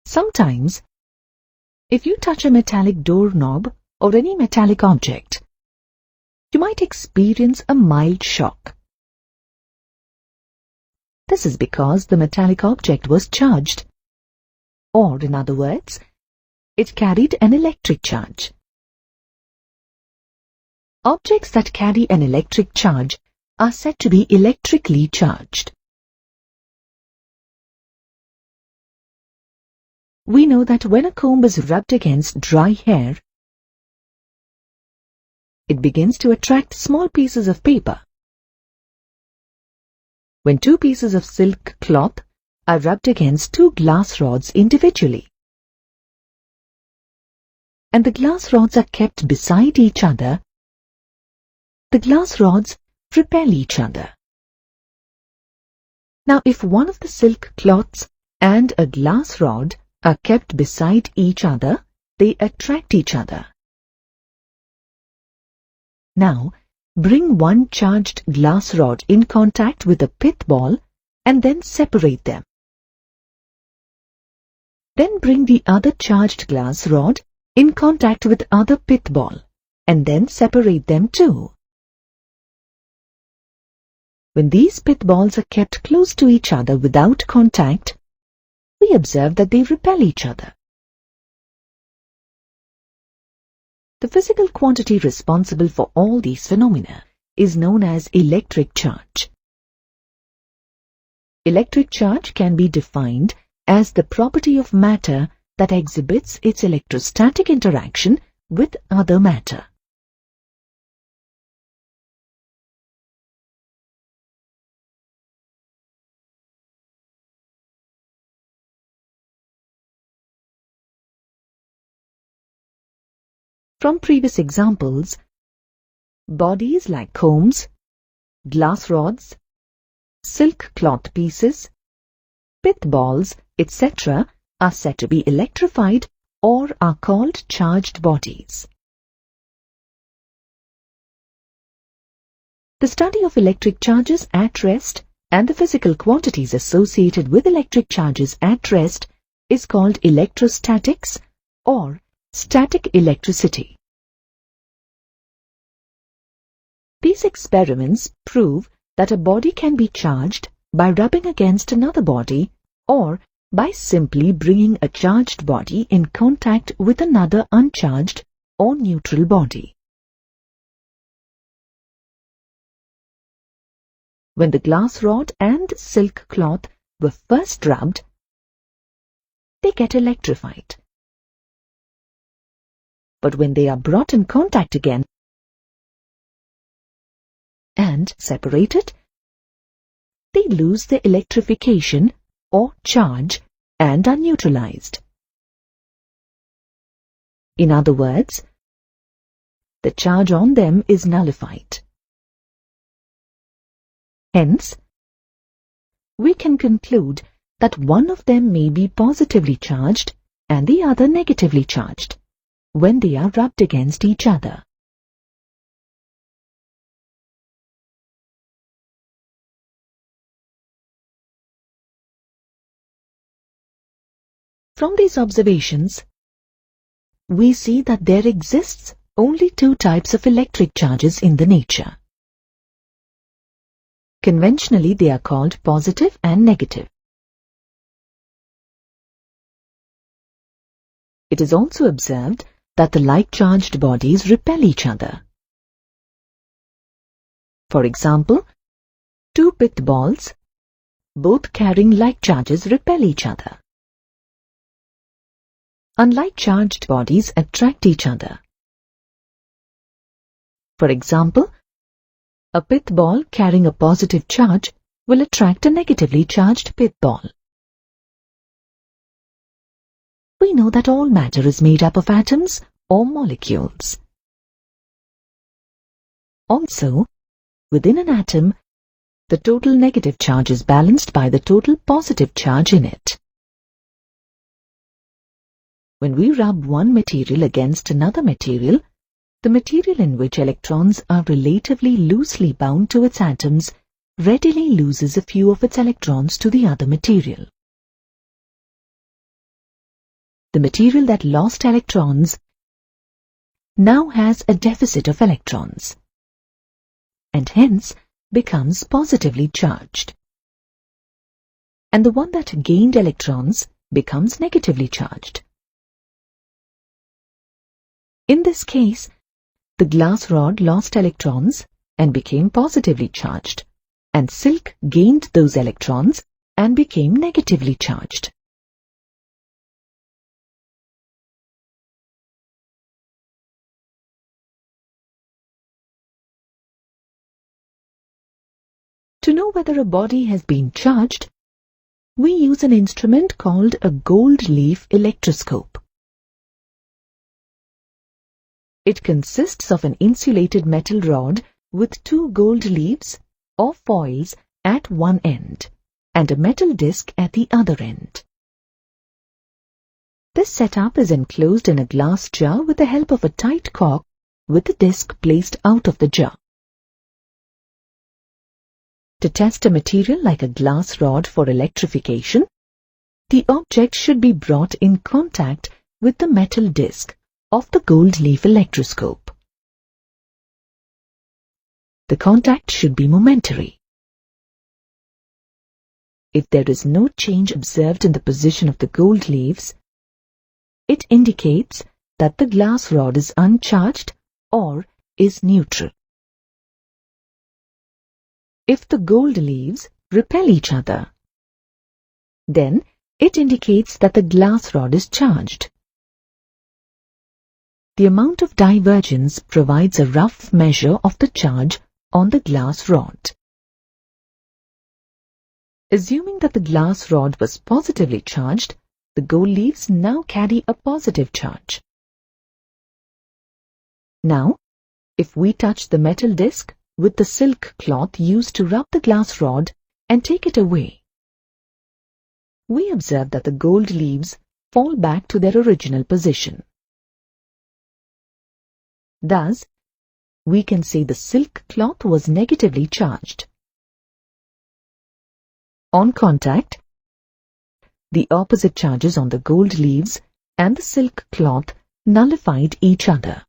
Sometimes, if you touch a metallic doorknob or any metallic object, you might experience a mild shock. This is because the metallic object was charged, or in other words, it carried an electric charge. Objects that carry an electric charge are said to be electrically charged. We know that when a comb is rubbed against dry hair, it begins to attract small pieces of paper. When two pieces of silk cloth are rubbed against two glass rods individually, and the glass rods are kept beside each other, the glass rods repel each other. Now, if one of the silk cloths and a glass rod are kept beside each other, they attract each other. Now, bring one charged glass rod in contact with a pith ball and then separate them. Then bring the other charged glass rod in contact with other pith ball and then separate them too. When these pith balls are kept close to each other without contact, we observe that they repel each other. The physical quantity responsible for all these phenomena is known as electric charge. Electric charge can be defined as the property of matter that exhibits its electrostatic interaction with other matter. From previous examples, bodies like combs, glass rods, silk cloth pieces, pith balls, etc. are said to be electrified or are called charged bodies. The study of electric charges at rest and the physical quantities associated with electric charges at rest is called electrostatics or static electricity. These experiments prove that a body can be charged by rubbing against another body or by simply bringing a charged body in contact with another uncharged or neutral body. When the glass rod and silk cloth were first rubbed, they get electrified. But when they are brought in contact again and separated, they lose their electrification or charge and are neutralized. In other words, the charge on them is nullified. Hence, we can conclude that one of them may be positively charged and the other negatively charged when they are rubbed against each other. From these observations, we see that there exists only two types of electric charges in the nature. Conventionally, they are called positive and negative. It is also observed that the like-charged bodies repel each other. For example, two pith balls, both carrying like charges, repel each other. Unlike charged bodies attract each other. For example, a pith ball carrying a positive charge will attract a negatively charged pith ball. We know that all matter is made up of atoms or molecules. Also, within an atom, the total negative charge is balanced by the total positive charge in it. When we rub one material against another material, the material in which electrons are relatively loosely bound to its atoms readily loses a few of its electrons to the other material. the material that lost electrons now has a deficit of electrons and hence becomes positively charged. And the one that gained electrons becomes negatively charged. In this case, the glass rod lost electrons and became positively charged, and silk gained those electrons and became negatively charged. To know whether a body has been charged, we use an instrument called a gold leaf electroscope. It consists of an insulated metal rod with 2 gold leaves or foils at one end and a metal disc at the other end. This setup is enclosed in a glass jar with the help of a tight cork with the disc placed out of the jar. To test a material like a glass rod for electrification, the object should be brought in contact with the metal disc of the gold leaf electroscope. The contact should be momentary. If there is no change observed in the position of the gold leaves, it indicates that the glass rod is uncharged or is neutral. If the gold leaves repel each other, then it indicates that the glass rod is charged. The amount of divergence provides a rough measure of the charge on the glass rod. Assuming that the glass rod was positively charged, the gold leaves now carry a positive charge. Now, if we touch the metal disc with the silk cloth used to rub the glass rod and take it away, we observe that the gold leaves fall back to their original position. Thus, we can say the silk cloth was negatively charged. On contact, the opposite charges on the gold leaves and the silk cloth nullified each other.